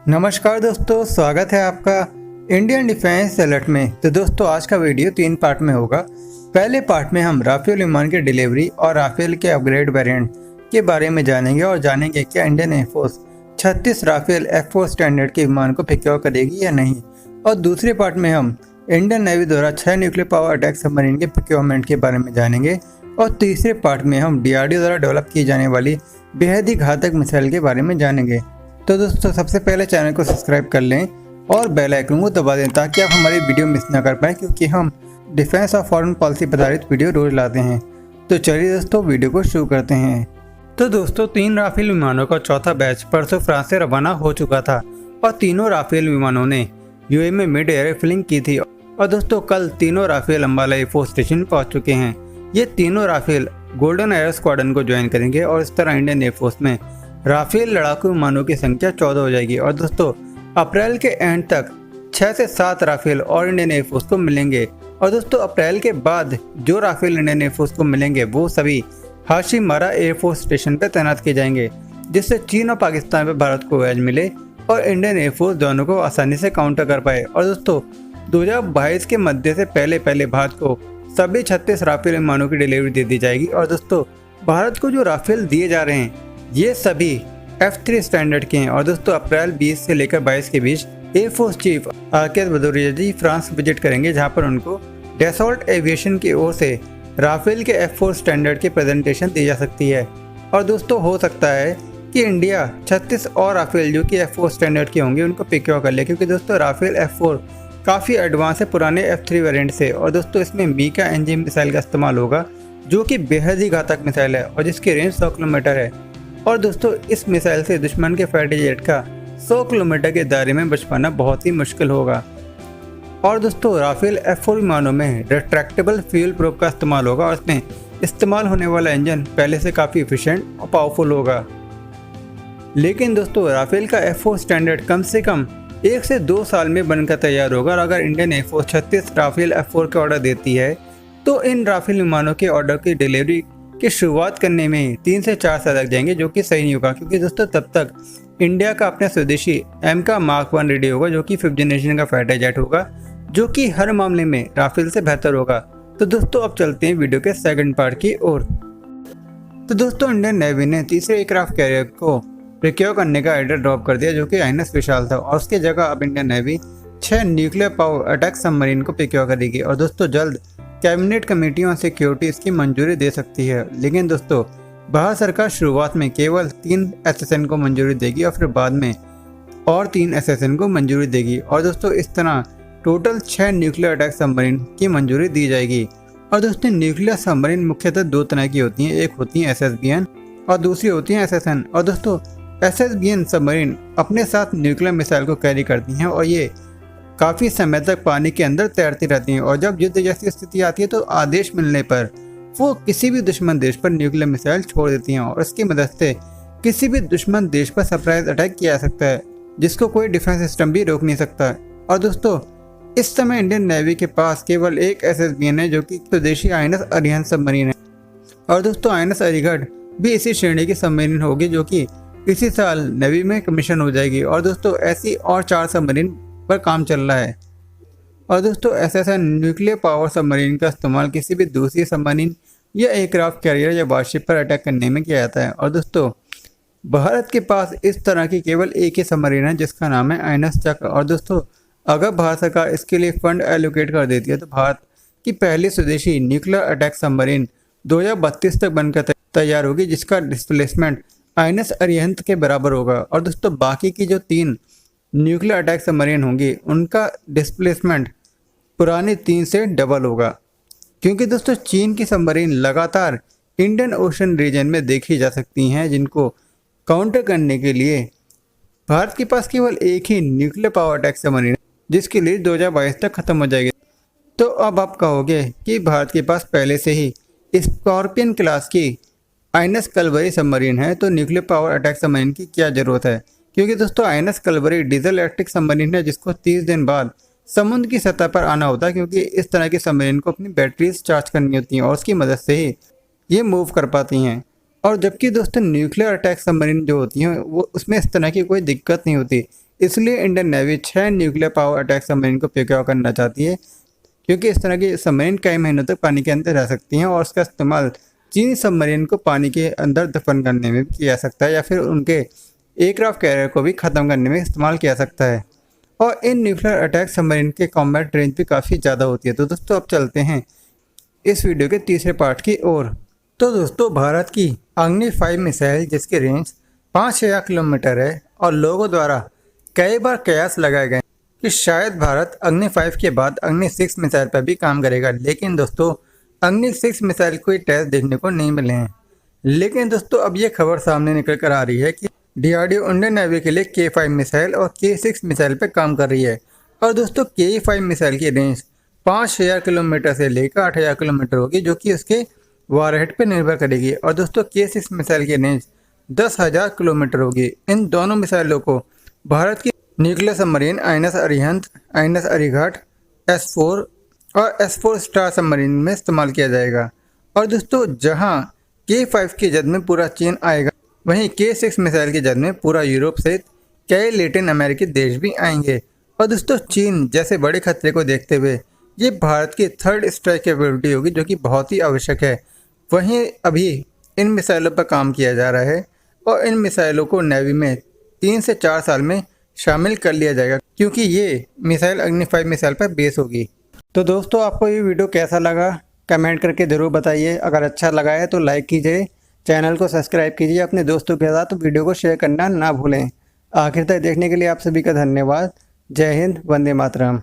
नमस्कार दोस्तों, स्वागत है आपका इंडियन डिफेंस अलर्ट में। तो दोस्तों आज का वीडियो 3 पार्ट में होगा। पहले पार्ट में हम राफेल विमान की डिलीवरी और राफेल के अपग्रेड वेरिएंट के बारे में जानेंगे और जानेंगे क्या Indian air force 36 Rafale F4 standard के विमान को प्रोक्योर करेगी या नहीं। और दूसरे पार्ट में हम इंडियन नेवी द्वारा 6 न्यूक्लियर पावर अटैक सबमरीन के प्रोक्योरमेंट के बारे में जानेंगे। और तीसरे पार्ट में हम DRDO द्वारा डेवलप की जाने वाली बेहद ही घातक मिसाइल के बारे में जानेंगे। तो दोस्तों सबसे पहले चैनल को सब्सक्राइब कर लें और बेल आइकन को दबा दें ताकि आप हमारी वीडियो मिस ना कर पाएँ, क्योंकि हम डिफेंस और फॉरेन पॉलिसी पर आधारित वीडियो रोज लाते हैं। तो चलिए दोस्तों वीडियो को शुरू करते हैं। तो दोस्तों 3 राफेल विमानों का चौथा बैच परसों फ्रांस से रवाना हो चुका था और तीनों राफेल विमानों ने यूएई में मिड एयर फिलिंग की थी। और दोस्तों कल तीनों राफेल अंबाला एयरफोर्स स्टेशन पहुंच चुके हैं। ये तीनों राफेल गोल्डन एयर स्क्वाड्रन को ज्वाइन करेंगे और इस तरह इंडियन एयरफोर्स में राफेल लड़ाकू विमानों की संख्या 14 हो जाएगी। और दोस्तों अप्रैल के एंड तक 6 से 7 राफेल और इंडियन एयरफोर्स को मिलेंगे। और दोस्तों अप्रैल के बाद जो राफेल इंडियन एयरफोर्स को मिलेंगे वो सभी हाशिमारा एयरफोर्स स्टेशन पर तैनात किए जाएंगे, जिससे चीन और पाकिस्तान पर भारत को एज मिले और इंडियन एयरफोर्स दोनों को आसानी से काउंटर कर पाए। और दोस्तों 2022 के मध्य से पहले भारत को सभी 36 राफेल विमानों की डिलीवरी दे दी जाएगी। और दोस्तों भारत को जो राफेल दिए जा रहे हैं ये सभी F3 स्टैंडर्ड के हैं। और दोस्तों अप्रैल 20 से लेकर 22 के बीच एयरफोर्स चीफ RKS भदौरिया जी फ्रांस विजिट करेंगे, जहां पर उनको डैसॉल्ट एविएशन की ओर से राफेल के F4 स्टैंडर्ड की प्रेजेंटेशन दी जा सकती है। और दोस्तों हो सकता है कि इंडिया 36 और राफेल जो कि F4 स्टैंडर्ड के होंगे उनको प्रोक्योर कर ले, क्योंकि दोस्तों राफेल F4 काफ़ी एडवांस है पुराने F3 वेरिएंट से। और दोस्तों इसमें मीका एनजी मिसाइल का इस्तेमाल होगा, जो कि बेहद ही घातक मिसाइल है और जिसकी रेंज 100 किलोमीटर है। और दोस्तों इस मिसाइल से दुश्मन के फाइटर जेट का 100 किलोमीटर के दायरे में बच पाना बहुत ही मुश्किल होगा। और दोस्तों राफेल F4 विमानों में रिट्रैक्टेबल फ्यूल प्रोप का इस्तेमाल होगा और इसमें इस्तेमाल होने वाला इंजन पहले से काफ़ी एफिशिएंट और पावरफुल होगा। लेकिन दोस्तों राफेल का F4 स्टैंडर्ड कम से कम 1 से 2 साल में बनकर तैयार होगा। और अगर इंडियन एयरफोर्स 36 राफेल F4 के ऑर्डर देती है तो इन राफेल विमानों के ऑर्डर की डिलीवरी की शुरुआत करने में 3 से 4 साल लग जाएंगे, जो कि सही नहीं होगा, क्योंकि दोस्तों तब तक इंडिया का अपना स्वदेशी एमका मार्क 1 रेडी होगा, जो कि 5th जनरेशन का फाइटर जेट होगा, जो कि हर मामले में राफेल से बेहतर होगा। तो दोस्तों अब चलते हैं वीडियो के सेकंड पार्ट की ओर। तो दोस्तों इंडियन नेवी ने तीसरे एयरक्राफ्ट कैरियर को प्रोक्योर करने का ऑर्डर ड्रॉप कर दिया, जो कि INS विशाल था। और उसकी जगह अब Indian navy 6 nuclear power attack submarine को प्रोक्योर करेगी। और दोस्तों जल्द कैबिनेट कमेटियों और सिक्योरिटी इसकी मंजूरी दे सकती है। लेकिन दोस्तों भारत सरकार शुरुआत में केवल 3 SSN को मंजूरी देगी और फिर बाद में और 3 SSN को मंजूरी देगी। और दोस्तों इस तरह टोटल 6 न्यूक्लियर अटैक सबमरीन की मंजूरी दी जाएगी। और दोस्तों न्यूक्लियर सबमरीन मुख्यतः 2 तरह की होती हैं, एक होती है SSBN और दूसरी होती है SSN। और दोस्तों SSBN सबमरीन अपने साथ न्यूक्लियर मिसाइल को कैरी करती हैं और ये काफ़ी समय तक पानी के अंदर तैरती रहती हैं। और जब युद्ध जैसी स्थिति आती है तो आदेश मिलने पर वो किसी भी दुश्मन देश पर न्यूक्लियर मिसाइल छोड़ देती हैं और इसकी मदद से किसी भी दुश्मन देश पर सरप्राइज अटैक किया जा सकता है, जिसको कोई डिफेंस सिस्टम भी रोक नहीं सकता। और दोस्तों इस समय इंडियन नेवी के पास केवल एक SSBN है, जो कि स्वदेशी INS अरिहंत सबमरीन है। और दोस्तों INS अरिगढ़ भी इसी श्रेणी की सबमरीन होगी, जो कि इसी साल नेवी में कमीशन हो जाएगी। और दोस्तों ऐसी और 4 सबमरीन पर काम चल रहा है। और दोस्तों SSN न्यूक्लियर पावर सबमरीन का इस्तेमाल किसी भी दूसरी सबमरीन या एयरक्राफ्ट कैरियर या वारशिप पर अटैक करने में किया जाता है। और दोस्तों भारत के पास इस तरह की केवल एक ही सबमरीन है, जिसका नाम है INS चक्र। और दोस्तों अगर भारत सरकार इसके लिए फंड एलोकेट कर देती है तो भारत की पहली स्वदेशी न्यूक्लियर अटैक सबमरीन 2032 तक बनकर तैयार होगी, जिसका डिस्प्लेसमेंट INS अरिहंत के बराबर होगा। और दोस्तों बाकी की जो 3 न्यूक्लियर अटैक सबमरीन होंगी उनका डिस्प्लेसमेंट पुरानी 3 से डबल होगा, क्योंकि दोस्तों चीन की सबमरीन लगातार इंडियन ओशन रीजन में देखी जा सकती हैं, जिनको काउंटर करने के लिए भारत के पास केवल एक ही न्यूक्लियर पावर अटैक सबमरीन है, जिसकी लीज 2022 तक खत्म हो जाएगी। तो अब आप कहोगे कि भारत के पास पहले से ही स्कॉर्पियन क्लास की INS कलवरी सबमरीन है, तो न्यूक्लियर पावर अटैक सबमरीन की क्या जरूरत है। क्योंकि दोस्तों INS Kalvari diesel electric submarine है, जिसको 30 दिन बाद समुद्र की सतह पर आना होता है, क्योंकि इस तरह की सबमरीन को अपनी बैटरीज चार्ज करनी होती हैं और उसकी मदद से ही ये मूव कर पाती हैं। और जबकि दोस्तों न्यूक्लियर अटैक सबमरीन जो होती हैं वो उसमें इस तरह की कोई दिक्कत नहीं होती, इसलिए Indian navy 6 nuclear power attack submarine को पिकअप करना चाहती है, क्योंकि इस तरह की सबमरीन कई महीनों तक पानी के अंदर रह सकती हैं और उसका इस्तेमाल चीनी सबमरीन को पानी के अंदर दफन करने में भी किया जा सकता है या फिर उनके एयरक्राफ्ट कैरियर को भी ख़त्म करने में इस्तेमाल किया जा सकता है। और इन न्यूक्लियर अटैक सबमरीन के कॉम्बैट रेंज भी काफ़ी ज़्यादा होती है। तो दोस्तों अब चलते हैं इस वीडियो के तीसरे पार्ट की ओर। तो दोस्तों भारत की अग्नि 5 मिसाइल जिसकी रेंज 5000 किलोमीटर है और लोगों द्वारा कई बार कयास लगाए गए कि शायद भारत अग्नि 5 के बाद अग्नि 6 मिसाइल पर भी काम करेगा, लेकिन दोस्तों अग्नि 6 मिसाइल कोई टेस्ट देखने को नहीं मिले हैं। लेकिन दोस्तों अब ये खबर सामने निकल कर आ रही है कि DRDO इंडियन नेवी के लिए K5 मिसाइल और K6 मिसाइल पर काम कर रही है। और दोस्तों K5 मिसाइल की रेंज 5000 किलोमीटर से लेकर 8000 किलोमीटर होगी, जो कि उसके वॉरहेड पर निर्भर करेगी। और दोस्तों K6 मिसाइल की रेंज 10,000 किलोमीटर होगी। इन दोनों मिसाइलों को भारत की nuclear submarine INS Arihant, INS Arighat, S4 और S4 स्टार सबमरीन में इस्तेमाल किया जाएगा। और दोस्तों जहां K5 की जद में पूरा चीन आएगा, वहीं K6 मिसाइल की जद में पूरा यूरोप सहित कई लैटिन अमेरिकी देश भी आएंगे। और दोस्तों चीन जैसे बड़े खतरे को देखते हुए ये भारत की थर्ड स्ट्राइक कैपेबिलिटी होगी, जो कि बहुत ही आवश्यक है। वहीं अभी इन मिसाइलों पर काम किया जा रहा है और इन मिसाइलों को नेवी में 3 से 4 साल में शामिल कर लिया जाएगा, क्योंकि ये मिसाइल अग्नि 5 मिसाइल पर बेस होगी। तो दोस्तों आपको ये वीडियो कैसा लगा कमेंट करके ज़रूर बताइए। अगर अच्छा लगा है तो लाइक कीजिए, चैनल को सब्सक्राइब कीजिए, अपने दोस्तों के साथ वीडियो को शेयर करना ना भूलें। आखिर तक देखने के लिए आप सभी का धन्यवाद। जय हिंद, वंदे मातरम।